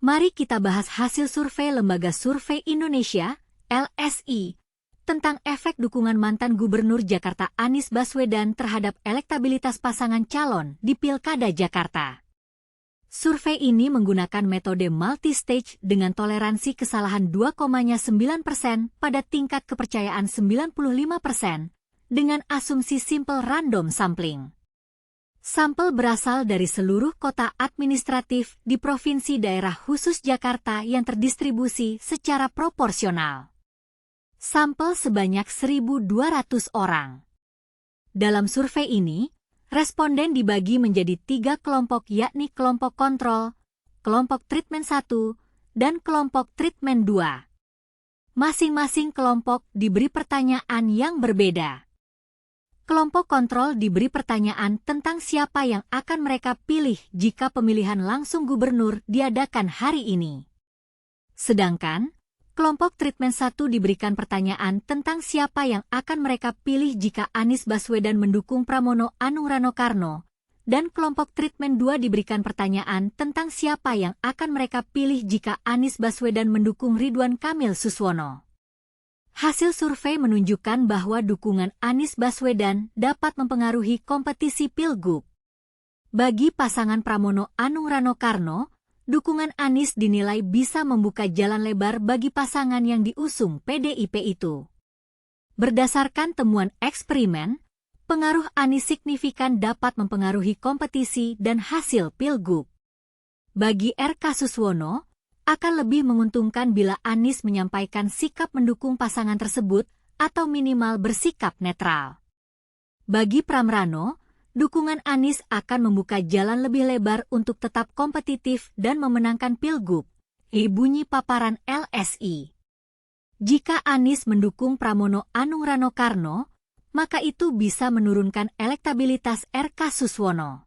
Mari kita bahas hasil survei Lembaga Survei Indonesia, LSI, tentang efek dukungan mantan Gubernur Jakarta Anies Baswedan terhadap elektabilitas pasangan calon di Pilkada Jakarta. Survei ini menggunakan metode multi-stage dengan toleransi kesalahan 2,9% pada tingkat kepercayaan 95% dengan asumsi simple random sampling. Sampel berasal dari seluruh kota administratif di Provinsi Daerah Khusus Jakarta yang terdistribusi secara proporsional. Sampel sebanyak 1.200 orang. Dalam survei ini, responden dibagi menjadi 3 kelompok yakni kelompok kontrol, kelompok treatment 1, dan kelompok treatment 2. Masing-masing kelompok diberi pertanyaan yang berbeda. Kelompok kontrol diberi pertanyaan tentang siapa yang akan mereka pilih jika pemilihan langsung gubernur diadakan hari ini. Sedangkan, kelompok treatment 1 diberikan pertanyaan tentang siapa yang akan mereka pilih jika Anies Baswedan mendukung Pramono Anung Rano Karno, dan kelompok treatment 2 diberikan pertanyaan tentang siapa yang akan mereka pilih jika Anies Baswedan mendukung Ridwan Kamil Suswono. Hasil survei menunjukkan bahwa dukungan Anies Baswedan dapat mempengaruhi kompetisi Pilgub. Bagi pasangan Pramono Anung Rano Karno, dukungan Anies dinilai bisa membuka jalan lebar bagi pasangan yang diusung PDIP itu. Berdasarkan temuan eksperimen, pengaruh Anies signifikan dapat mempengaruhi kompetisi dan hasil Pilgub. Bagi R.K. Suswono, akan lebih menguntungkan bila Anies menyampaikan sikap mendukung pasangan tersebut atau minimal bersikap netral. Bagi Pramrano, dukungan Anies akan membuka jalan lebih lebar untuk tetap kompetitif dan memenangkan Pilgub, bunyi paparan LSI. Jika Anies mendukung Pramono Anung Rano Karno, maka itu bisa menurunkan elektabilitas R.K. Suswono.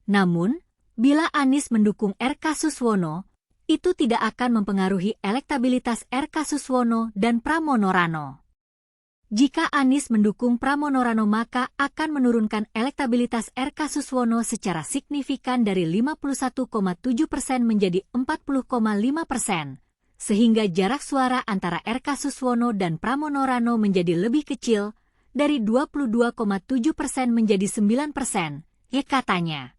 Namun, bila Anies mendukung R.K. Suswono, itu tidak akan mempengaruhi elektabilitas R.K. Suswono dan Pramono Rano. Jika Anies mendukung Pramono Rano maka akan menurunkan elektabilitas R.K. Suswono secara signifikan dari 51,7% menjadi 40,5%, sehingga jarak suara antara R.K. Suswono dan Pramono Rano menjadi lebih kecil, dari 22,7% menjadi 9%, katanya.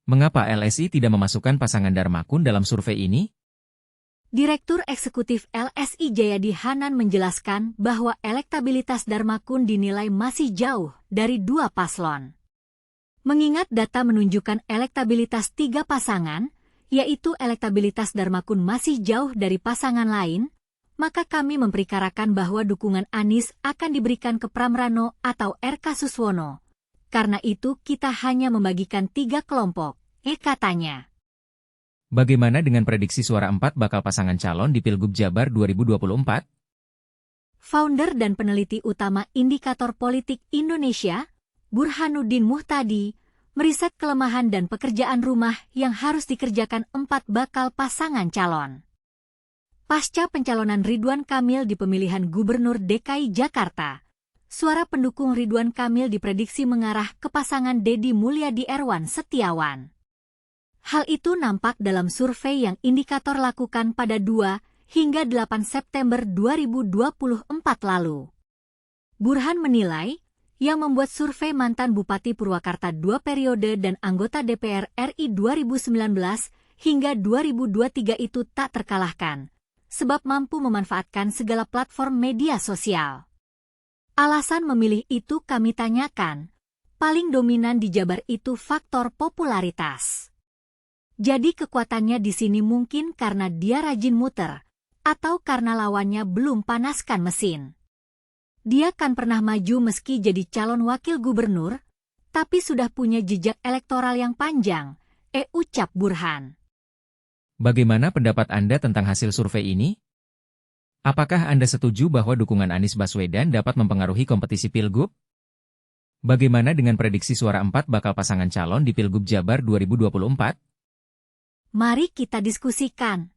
Mengapa LSI tidak memasukkan pasangan Darmakun dalam survei ini? Direktur Eksekutif LSI Jayadi Hanan menjelaskan bahwa elektabilitas Darmakun dinilai masih jauh dari 2 paslon. Mengingat data menunjukkan elektabilitas 3 pasangan, yaitu elektabilitas Darmakun masih jauh dari pasangan lain, maka kami memperkirakan bahwa dukungan Anies akan diberikan ke Pramrano atau R.K. Suswono. Karena itu kita hanya membagikan 3 kelompok, katanya. Bagaimana dengan prediksi suara 4 bakal pasangan calon di Pilgub Jabar 2024? Founder dan peneliti utama Indikator Politik Indonesia, Burhanuddin Muhtadi, meriset kelemahan dan pekerjaan rumah yang harus dikerjakan 4 bakal pasangan calon. Pasca pencalonan Ridwan Kamil di pemilihan Gubernur DKI Jakarta, suara pendukung Ridwan Kamil diprediksi mengarah ke pasangan Deddy Mulyadi Erwan Setiawan. Hal itu nampak dalam survei yang Indikator lakukan pada 2 hingga 8 September 2024 lalu. Burhan menilai, yang membuat survei mantan Bupati Purwakarta 2 periode dan anggota DPR RI 2019 hingga 2023 itu tak terkalahkan, sebab mampu memanfaatkan segala platform media sosial. Alasan memilih itu kami tanyakan, paling dominan di Jabar itu faktor popularitas. Jadi kekuatannya di sini mungkin karena dia rajin muter, atau karena lawannya belum panaskan mesin. Dia kan pernah maju meski jadi calon wakil gubernur, tapi sudah punya jejak elektoral yang panjang, ucap Burhan. Bagaimana pendapat Anda tentang hasil survei ini? Apakah Anda setuju bahwa dukungan Anies Baswedan dapat mempengaruhi kompetisi Pilgub? Bagaimana dengan prediksi suara 4 bakal pasangan calon di Pilgub Jabar 2024? Mari kita diskusikan.